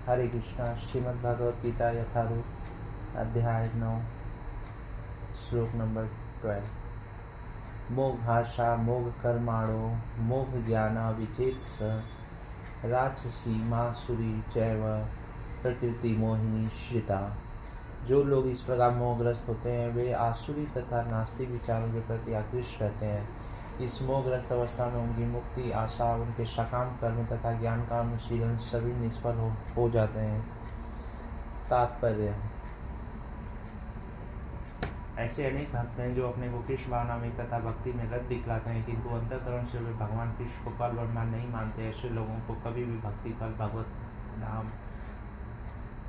हरे कृष्णा। श्रीमद् भगवद गीता यथारूप अध्याय 9 श्लोक नंबर 12। मोघाशा मोघ कर्माणो मोघ ज्ञाना विचेत्स राजसी मासुरी चैव प्रकृति मोहिनी श्रिता। जो लोग इस प्रकार मोहग्रस्त होते हैं वे आसुरी तथा नास्तिक विचारों के प्रति आकृष्ट रहते हैं। इस मोहग्रस्त अवस्था में उनकी मुक्ति, आशा, उनके सकाम कर्म तथा ज्ञान का अनुशीलन सभी निष्फल हो जाते हैं। तात्पर्य: ऐसे अनेक भक्त हैं जो अपने को कृष्ण भावना में तथा भक्ति में रत दिखलाते हैं, किंतु अंतःकरण से वे भगवान कृष्ण को फल ब्रह्मा नहीं मानते। ऐसे लोगों को कभी भी भक्ति फल भगवत धाम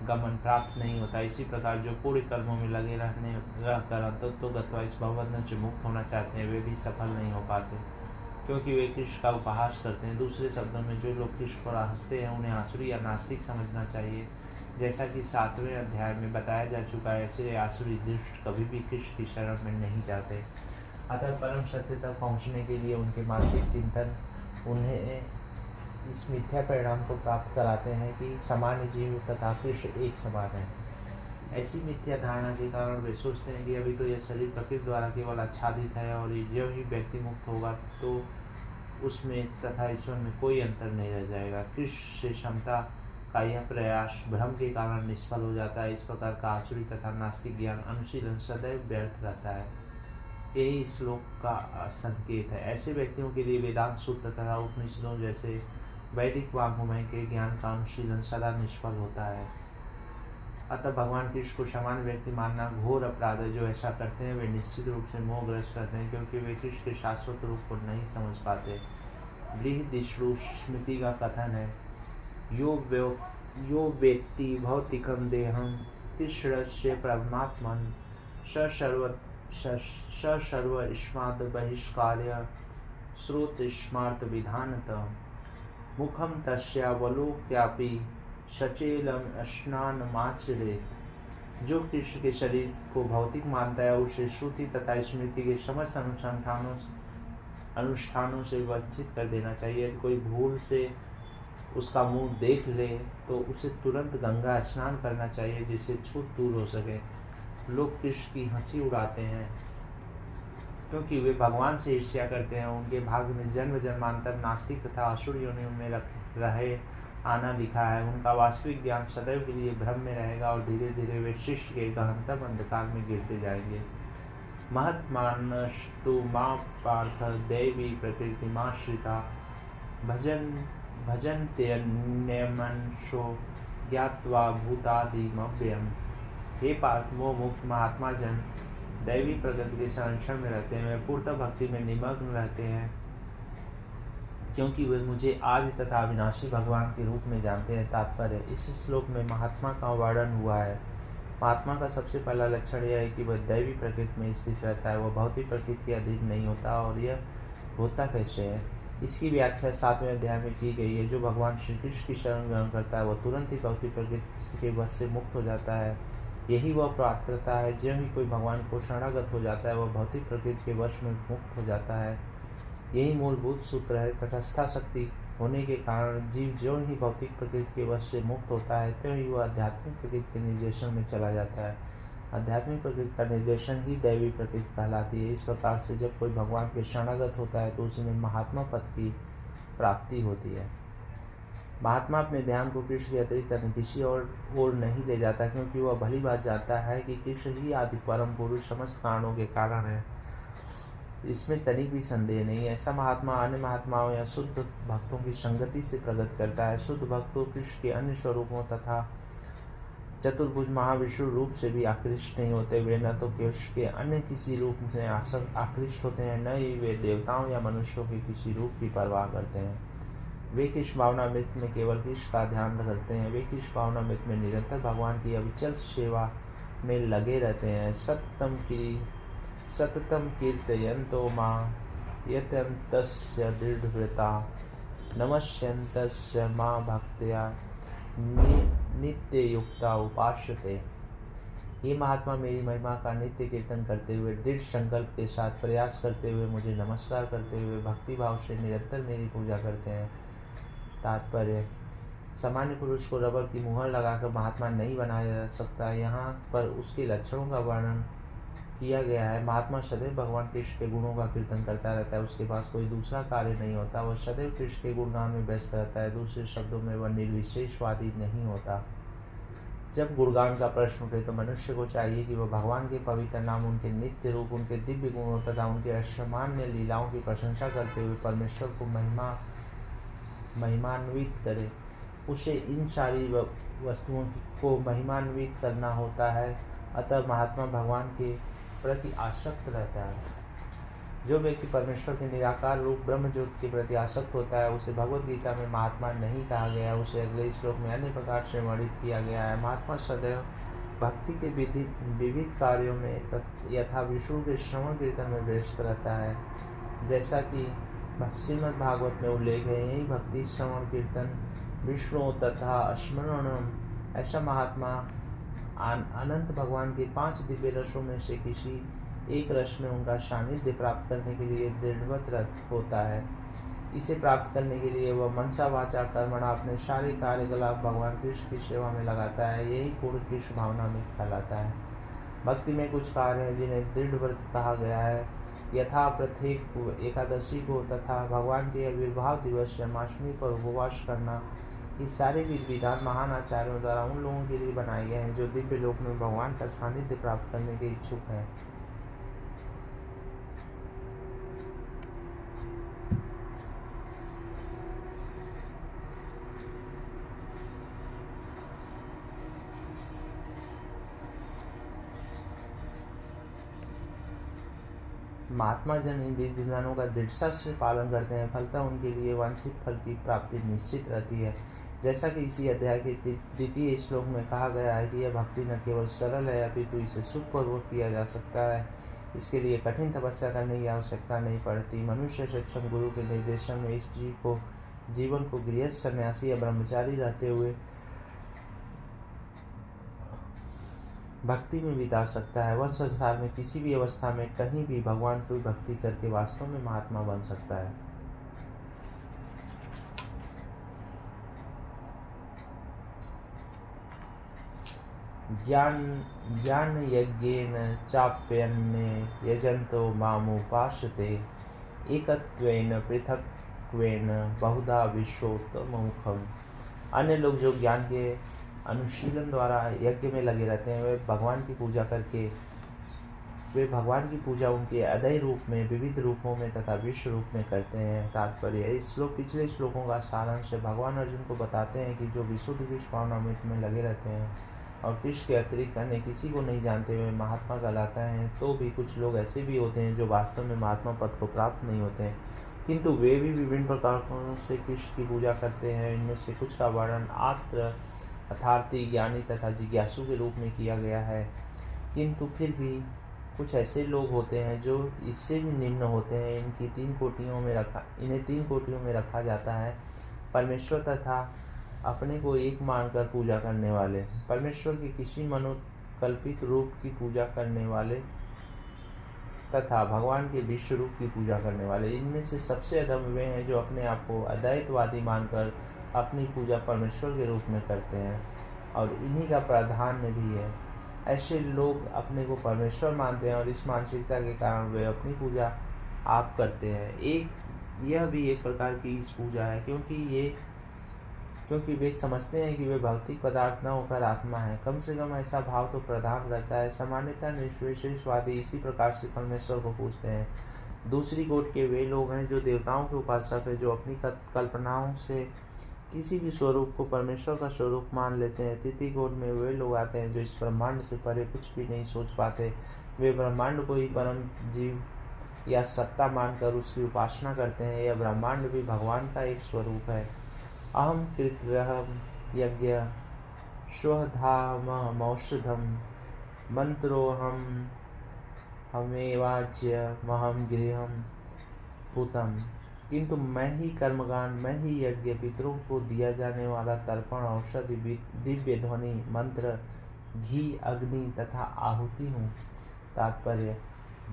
गमन प्राप्त नहीं होता। इसी प्रकार जो पूर्ण कर्मों में लगे रहकर अंततोगत्वा इस भवबंधन से मुक्त होना चाहते हैं वे भी सफल नहीं हो पाते, क्योंकि वे कृष्ण का उपहास करते हैं। दूसरे शब्दों में जो लोग कृष्ण पर हंसते हैं उन्हें आसुरी या नास्तिक समझना चाहिए। जैसा कि 7वें अध्याय में बताया जा चुका है, ऐसे आसुरी दुष्ट कभी भी कृष्ण की शरण में नहीं जाते। अतः परम सत्य तक पहुँचने के लिए उनके मानसिक चिंतन उन्हें इस मिथ्या परिणाम को प्राप्त कराते हैं कि सामान्य जीव तथा कृष्ण एक समान है। ऐसी मिथ्या धारणा के कारण वे सोचते हैं कि अभी तो यह शरीर प्रकृति द्वारा केवल आच्छादित है और जब ही व्यक्ति मुक्त होगा तो उसमें तथा ईश्वर में कोई अंतर नहीं रह जाएगा। कृष्ण से क्षमता का यह प्रयास भ्रम के कारण निष्फल हो जाता है। इस प्रकार का आसुरी तथा नास्तिक ज्ञान अनुशीलन सदैव व्यर्थ रहता है। यही श्लोक का संकेत है। ऐसे व्यक्तियों के लिए वेदांत सूत्र तथा उपनिषदों जैसे वैदिक वाग्मय के ज्ञान का अनुशीलन सदा निष्फल होता है। अतः भगवान कृष्ण को सामान्य व्यक्ति मानना घोर अपराध है। जो ऐसा करते हैं वे निश्चित रूप से मोहग्रस्त रहते हैं, क्योंकि वे कृष्ण के शाश्वत रूप को नहीं समझ पाते। बृहदिश्रु स्मृति का कथन है, यो वेत्ति भौतिकं देहं कृष्णस्य परमात्मन् स सर्वस्माद् बहिष्कार्य श्रोतस्मात् विधानतः मुखम तस्यावलोक्यापि सचेलं स्नानमाचरेत्। जो कृष्ण के शरीर को भौतिक मानता है उसे श्रुति तथा स्मृति के समस्त अनुष्ठानों से वंचित कर देना चाहिए। यदि कोई भूल से उसका मुंह देख ले तो उसे तुरंत गंगा स्नान करना चाहिए, जिससे छूत दूर हो सके। लोग कृष्ण की हंसी उड़ाते हैं क्योंकि वे भगवान से ईर्ष्या करते हैं। उनके भाग्य में जन्म जन्मांतर नास्तिक तथा असुर योनियों में रहे आना लिखा है। उनका वास्तविक ज्ञान सदैव के लिए भ्रम में रहेगा और धीरे धीरे वे शिष्ट के गहनतम अंधकार में गिरते जाएंगे। महत्मानस्तु मां पार्थ दैवी प्रकृतिमाश्रिता भजन्त्यन्यमनसो ज्ञात्वा भूतादिमव्ययम्। हे पार्थ, मोह मुक्त महात्मा जन दैवी प्रकृति के संरक्षण में रहते हैं। वे पूर्ण भक्ति में निमग्न रहते हैं, क्योंकि वे मुझे आदि तथा अविनाशी भगवान के रूप में जानते हैं। तात्पर्य: इस श्लोक में महात्मा का वर्णन हुआ है। महात्मा का सबसे पहला लक्षण यह है कि वह दैवी प्रकृति में स्थित रहता है। वह भौतिक प्रकृति के अधीन नहीं होता। और यह होता कैसे है, इसकी व्याख्या 7वें अध्याय में की गई है। जो भगवान श्री कृष्ण की शरण ग्रहण करता है वह तुरंत ही भौतिक प्रकृति के वश से मुक्त हो जाता है। यही वह पात्रता है। जो ही कोई भगवान को शरणागत हो जाता है वह भौतिक प्रकृति के वश में मुक्त हो जाता है। यही मूलभूत सूत्र है। तटस्था शक्ति होने के कारण जीव जो ही भौतिक प्रकृति के वश से मुक्त होता है त्यों ही वह आध्यात्मिक प्रकृति के निर्देशन में चला जाता है। आध्यात्मिक प्रकृति का निर्देशन ही दैवी प्रकृति कहलाती है। इस प्रकार से जब कोई भगवान के शरणागत होता है तो उसमें महात्मा पद की प्राप्ति होती है। महात्मा अपने ध्यान को कृष्ण के अतिरिक्त अन्य किसी और नहीं ले जाता, क्योंकि वह भली बात जानता है कि कृष्ण ही आदि परम पुरुष समस्त कारणों के कारण है। इसमें तनिक भी संदेह नहीं। ऐसा महात्मा अन्य महात्माओं या शुद्ध भक्तों की संगति से प्रगति करता है। शुद्ध भक्त तो कृष्ण के अन्य स्वरूपों तथा चतुर्भुज महाविष्णु रूप से भी आकृष्ट नहीं होते। वे न तो कृष्ण के अन्य किसी रूप में आकृष्ट होते हैं, न ही वे देवताओं या मनुष्यों के किसी रूप की परवाह करते हैं। वे कृष्ण भावनामृत में केवल कृष्ण का ध्यान रखते हैं। वे कृष्ण भावनामृत में निरंतर भगवान की अविचल सेवा में लगे रहते हैं। सततम कीर्तयन्तो मां यत्यन्तस्य दृढ़व्रता नमस्यन्तस्य मां भक्त्या नित्ययुक्ता उपास्यते। ये महात्मा मेरी महिमा का नित्य कीर्तन करते हुए दृढ़ संकल्प के साथ प्रयास करते हुए मुझे नमस्कार करते हुए भक्ति भाव से निरंतर मेरी पूजा करते हैं। तात्पर्य: सामान्य पुरुष को रबर की मुहर लगाकर महात्मा नहीं बनाया जा सकता। यहाँ पर उसके लक्षणों का वर्णन किया गया है। महात्मा सदैव भगवान कृष्ण के गुणों का कीर्तन करता रहता है। उसके पास कोई दूसरा कार्य नहीं होता। वह सदैव कृष्ण के गुणगान में व्यस्त रहता है। दूसरे शब्दों में वह निर्विशेषवादी नहीं होता। जब गुणगान का प्रश्न उठे तो मनुष्य को चाहिए कि वह भगवान के पवित्र नाम, उनके नित्य रूप, उनके दिव्य गुणों तथा उनके असामान्य लीलाओं की प्रशंसा करते हुए परमेश्वर को महिमान्वित करे। उसे इन सारी वस्तुओं को महिमान्वित करना होता है। अतः महात्मा भगवान के प्रति आसक्त रहता है। जो व्यक्ति परमेश्वर के निराकार रूप ब्रह्म ज्योति के प्रति आसक्त होता है, उसे भगवत गीता में महात्मा नहीं कहा गया। उसे अगले श्लोक में अन्य प्रकार से वर्णित किया गया है। महात्मा सदैव भक्ति के विविध कार्यों में यथा विष्णु के श्रवण कीर्तन में व्यस्त रहता है। जैसा कि श्रीमद् भागवत में उल्लेख है, यही भक्ति, श्रवण कीर्तन, विष्णु तथा स्मरणम। ऐसा महात्मा अनंत भगवान के 5 दिव्य रसों में से किसी एक रस में उनका सानिध्य प्राप्त करने के लिए दृढ़वत होता है। इसे प्राप्त करने के लिए वह मनसा वाचा कर्मणा अपने सारे कार्यकलाप भगवान कृष्ण की सेवा में लगाता है। यही पूर्ण कृष्ण भावना में कहलाता है। भक्ति में कुछ कार्य हैं जिन्हें दृढ़व्रत कहा गया है। यथा प्रत्येक एकादशी को तथा भगवान के आविर्भाव दिवस जन्माष्टमी पर उपवास करना। ये सारे विधि विधान महान आचार्यों द्वारा उन लोगों के लिए बनाए गए हैं जो दिव्य लोक में भगवान का सानिध्य प्राप्त करने के इच्छुक हैं। महात्मा जन इन विधि विधानों का दृढ़ता से पालन करते हैं। फलतः उनके लिए वांछित फल की प्राप्ति निश्चित रहती है। जैसा कि इसी अध्याय के 2 श्लोक में कहा गया है कि यह भक्ति न केवल सरल है अपितु इसे सुखपूर्वक किया जा सकता है। इसके लिए कठिन तपस्या करने की आवश्यकता नहीं पड़ती। मनुष्य सक्षम गुरु के निर्देशन में इस जीवन को गृहस्थ, सन्यासी या ब्रह्मचारी रहते हुए भक्ति में बिता सकता है। वह संसार में किसी भी अवस्था में कहीं भी भगवान की भक्ति करके वास्तव में महात्मा बन सकता है। ज्ञान यज्ञेन चाप्यन्ने यजन्तो मामुपासते एकत्वेन पृथक्त्वेन बहुधा विश्वोत्तममुखम्। अन्य लोग जो ज्ञान के अनुशीलन द्वारा यज्ञ में लगे रहते हैं, वे भगवान की पूजा उनके अदय रूप में, विविध रूपों में तथा विश्व रूप में करते हैं। तात्पर्य इस श्लोक पिछले श्लोकों का सारांश है। भगवान अर्जुन को बताते हैं कि जो विशुद्ध कृष्ण भावनामृत में लगे रहते हैं और कृष्ण के अतिरिक्त अन्य किसी को नहीं जानते हुए महात्मा कहलाते हैं। तो भी कुछ लोग ऐसे भी होते हैं जो वास्तव में महात्मा पद को प्राप्त नहीं होते हैं, किंतु वे भी विभिन्न प्रकारों से कृष्ण की पूजा करते हैं। इनमें से कुछ का वर्णन आत्र, अर्थार्थी, ज्ञानी तथा जिज्ञासु के रूप में किया गया है। किंतु फिर भी कुछ ऐसे लोग होते हैं जो इससे भी निम्न होते हैं। इन्हें 3 कोटियों में रखा जाता है। परमेश्वर तथा अपने को एक मानकर पूजा करने वाले, परमेश्वर के किसी मनोकल्पित रूप की पूजा करने वाले तथा भगवान के विश्व रूप की पूजा करने वाले। इनमें से सबसे अधम वे हैं जो अपने आप को अद्वैतवादी मानकर अपनी पूजा परमेश्वर के रूप में करते हैं, और इन्हीं का प्राधान्य भी है। ऐसे लोग अपने को परमेश्वर मानते हैं और इस मानसिकता के कारण वे अपनी पूजा आप करते हैं। यह भी एक प्रकार की इस पूजा है, क्योंकि वे समझते हैं कि वे भौतिक पदार्थ न होकर आत्मा है। कम से कम ऐसा भाव तो प्रधान रहता है। सामान्यतः निर्विशेषवादी इसी प्रकार से परमेश्वर को पूजते हैं। दूसरी कोट के वे लोग हैं जो देवताओं के उपासक हैं, जो अपनी कल्पनाओं से किसी भी स्वरूप को परमेश्वर का स्वरूप मान लेते हैं। तृतीय कोट में वे लोग आते हैं जो इस ब्रह्मांड से परे कुछ भी नहीं सोच पाते। वे ब्रह्मांड को ही परम जीव या सत्ता मानकर उसकी उपासना करते हैं। यह ब्रह्मांड भी भगवान का एक स्वरूप है। अहम कृतः यज्ञ स्वधामौषधम मंत्रोहम हमेवाज्य महम गृहम भूतम। किंतु मैं ही कर्मकांड, मैं ही यज्ञ, पितरों को दिया जाने वाला तर्पण, औषधि, दिव्य ध्वनि, मंत्र, घी, अग्नि तथा आहुति हूँ। तात्पर्य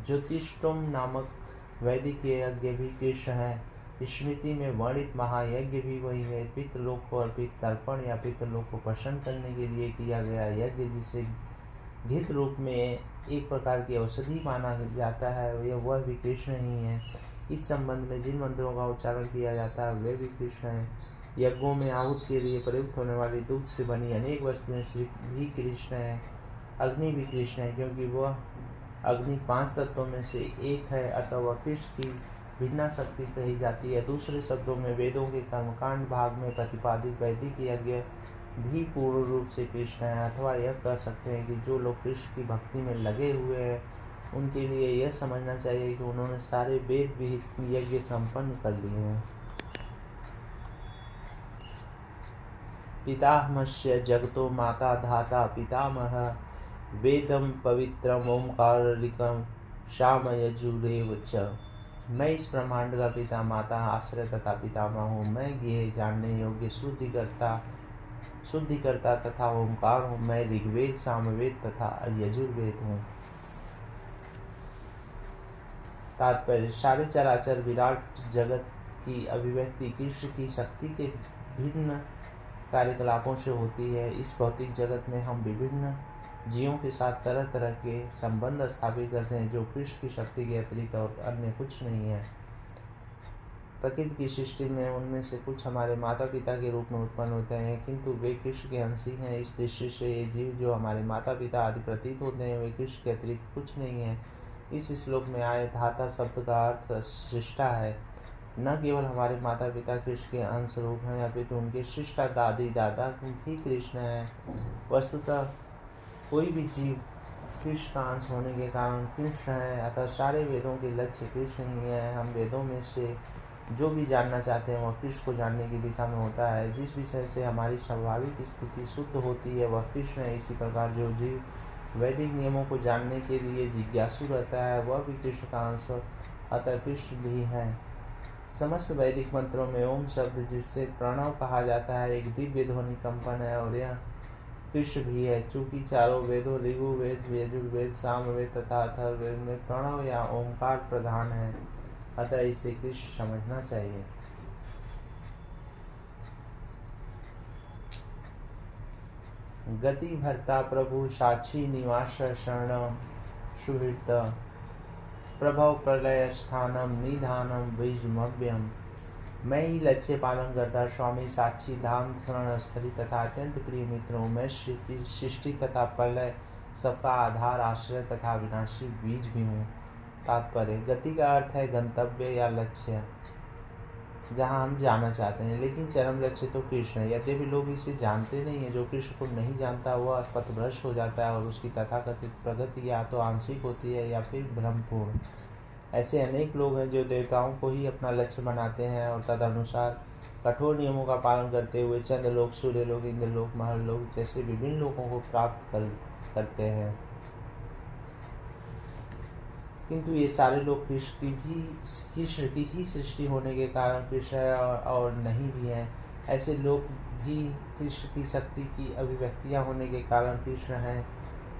ज्योतिष्टोम नामक वैदिक यज्ञ भी कृष्ण है। स्मृति में वर्णित महायज्ञ भी वही है। पितृलोक को अर्पित तर्पण या पितृलोक को प्रसन्न करने के लिए किया गया यज्ञ, जिसे घृत रूप में एक प्रकार की औषधि माना जाता है, वह भी कृष्ण ही है। इस संबंध में जिन मंत्रों का उच्चारण किया जाता है वे भी कृष्ण हैं। यज्ञों में आहूत के लिए प्रयुक्त होने वाली दूध से बनी अनेक वस्तुएं भी कृष्ण है। अग्नि भी कृष्ण है, क्योंकि वह अग्नि 5 तत्वों में से एक है, अतः वह कृष्ण की भिन्ना शक्ति कही जाती है। दूसरे शब्दों में वेदों के कर्मकांड भाग में प्रतिपादित वैदिक यज्ञ भी पूर्ण रूप से कृष्ण है। अथवा यह कह सकते हैं कि जो लोग कृष्ण की भक्ति में लगे हुए हैं उनके लिए यह समझना चाहिए कि उन्होंने सारे वेद विहित यज्ञ संपन्न कर लिए हैं। पितामहस्य जगतो माता धाता पितामह वेदम पवित्रम ओंकारिकम श्याम यजुरेव च। मैं इस ब्रह्मांड का पिता, माता, आश्रय तथा पितामह हूँ। मैं ज्ञेय, जानने योग्य, शुद्धिकर्ता तथा ओंकार हूँ। मैं ऋग्वेद, सामवेद तथा यजुर्वेद हूँ। तात्पर्य: सारे चराचर विराट जगत की अभिव्यक्ति कृष्ण की शक्ति के भिन्न कार्यकलापों से होती है। इस भौतिक जगत में हम विभिन्न जीवों के साथ तरह तरह के संबंध स्थापित करते हैं, जो कृष्ण की शक्ति के अतिरिक्त और अन्य कुछ नहीं है। प्रकृति की सृष्टि में उनमें से कुछ हमारे माता पिता के रूप में उत्पन्न होते हैं, किंतु वे कृष्ण के अंश ही हैं। इस दृष्टि से ये जीव जो हमारे माता पिता आदि प्रतीत होते हैं वे कृष्ण के अतिरिक्त कुछ नहीं है। इस श्लोक में आए धाता शब्द का अर्थ सृष्टा है। न केवल हमारे माता पिता कृष्ण के अंश रूप हैं, अपितु उनके सृष्टा दादी दादा भी कृष्ण हैं। वस्तुतः कोई भी जीव कृष्ण का अंश होने के कारण कृष्ण है। अतः सारे वेदों के लक्ष्य कृष्ण ही है। हम वेदों में से जो भी जानना चाहते हैं वह कृष्ण को जानने की दिशा में होता है। जिस विषय से हमारी स्वाभाविक स्थिति शुद्ध होती है वह कृष्ण है। इसी प्रकार जो जीव वैदिक नियमों को जानने के लिए जिज्ञासु रहता है वह भी कृष्ण का अंश, अतः कृष्ण भी है। समस्त वैदिक मंत्रों में ओम शब्द, जिससे प्रणव कहा जाता है, एक दिव्य ध्वनि कंपन है और यह कृष्ण भी है। चूंकि चारों वेदों ऋग्वेद, यजुर्वेद, सामवेद तथा अथर्ववेद में प्रणव या ओंकार प्रधान है, अतः इसे कृष्ण समझना चाहिए। गति भर्ता प्रभु साक्षी निवास शरण सुहृत प्रभव प्रलय स्थानम निधानम बीजमव्यम। मैं ही लक्ष्य पालन करता, स्वामी, साक्षी, धाम, शरण स्थली तथा अत्यंत प्रिय मित्र हूँ। मैं सृष्टि तथा प्रलय सबका आधार, आश्रय तथा विनाशी बीज भी हूँ। तात्पर्य: गति का अर्थ है गंतव्य या लक्ष्य, जहाँ हम जाना चाहते हैं, लेकिन चरम लक्ष्य तो कृष्ण है। यद्यपि लोग इसे जानते नहीं है। जो कृष्ण को नहीं जानता वह पथभ्रष्ट हो जाता है और उसकी तथाकथित प्रगति या तो आंशिक होती है या फिर भ्रमपूर्ण। ऐसे अनेक लोग हैं जो देवताओं को ही अपना लक्ष्य बनाते हैं और तदनुसार कठोर नियमों का पालन करते हुए चंद्रलोक, सूर्यलोक, इंद्रलोक, महर्लोक जैसे विभिन्न लोकों को प्राप्त करते हैं। किंतु ये सारे लोग कृष्ण की ही सृष्टि होने के कारण कृष्ण है और नहीं भी हैं। ऐसे लोग भी कृष्ण की शक्ति की अभिव्यक्तियाँ होने के कारण कृष्ण हैं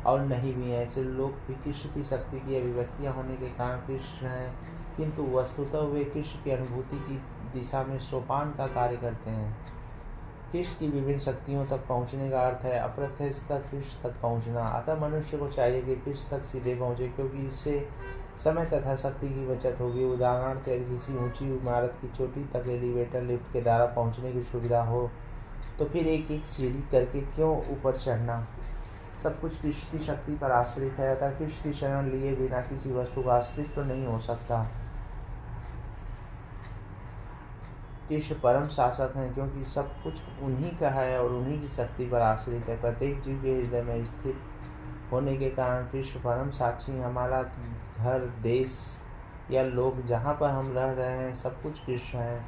और नहीं भी हैं। ऐसे लोग भी कृष्ण की शक्ति की अभिव्यक्तियाँ होने के कारण कृष्ण हैं, किंतु वस्तुतः वे कृष्ण की अनुभूति की दिशा में सोपान का कार्य करते हैं। कृष्ण की विभिन्न शक्तियों तक पहुँचने का अर्थ है अप्रत्यक्ष तक कृष्ण तक पहुँचना। अतः मनुष्य को चाहिए कि कृष्ण तक सीधे पहुँचे, क्योंकि इससे समय तथा शक्ति की बचत होगी। उदाहरण के किसी ऊंची इमारत की चोटी तक एलिवेटर लिफ्ट के द्वारा पहुँचने की सुविधा हो तो फिर एक एक सीढ़ी करके क्यों ऊपर चढ़ना। सब कुछ कृष्ण की शक्ति पर आश्रित है। अतः कृष्ण की शरण लिए बिना किसी वस्तु का अस्तित्व नहीं हो सकता। कृष्ण परम शासक हैं, क्योंकि सब कुछ उन्हीं का है और उन्हीं की शक्ति पर आश्रित है। प्रत्येक जीव के हृदय में स्थित होने के कारण कृष्ण परम साक्षी। हमारा घर, देश या लोग जहाँ पर हम रह रहे हैं सब कुछ कृष्ण है।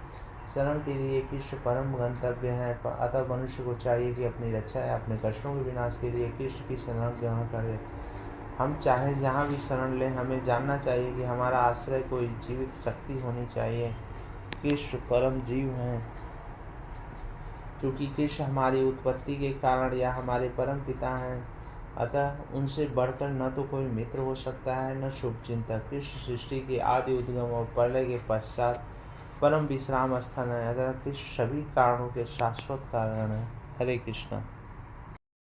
शरण के लिए कृष्ण परम गंतव्य है। अतः मनुष्य को चाहिए कि अपनी रक्षा या अपने कष्टों के विनाश के लिए कृष्ण की शरण ग्रहण करे। हम चाहे जहाँ भी शरण लें, हमें जानना चाहिए कि हमारा आश्रय कोई जीवित शक्ति होनी चाहिए। कृष्ण परम जीव हैं। चूँकि कृष्ण हमारी उत्पत्ति के कारण या हमारे परम पिता हैं, अतः उनसे बढ़कर न तो कोई मित्र हो सकता है न शुभचिंतक। कृष्ण सृष्टि के आदि, उद्गम और प्रलय के पश्चात परम विश्राम स्थान है, अगर कि सभी कारणों के शाश्वत कारण है। हरे कृष्णा।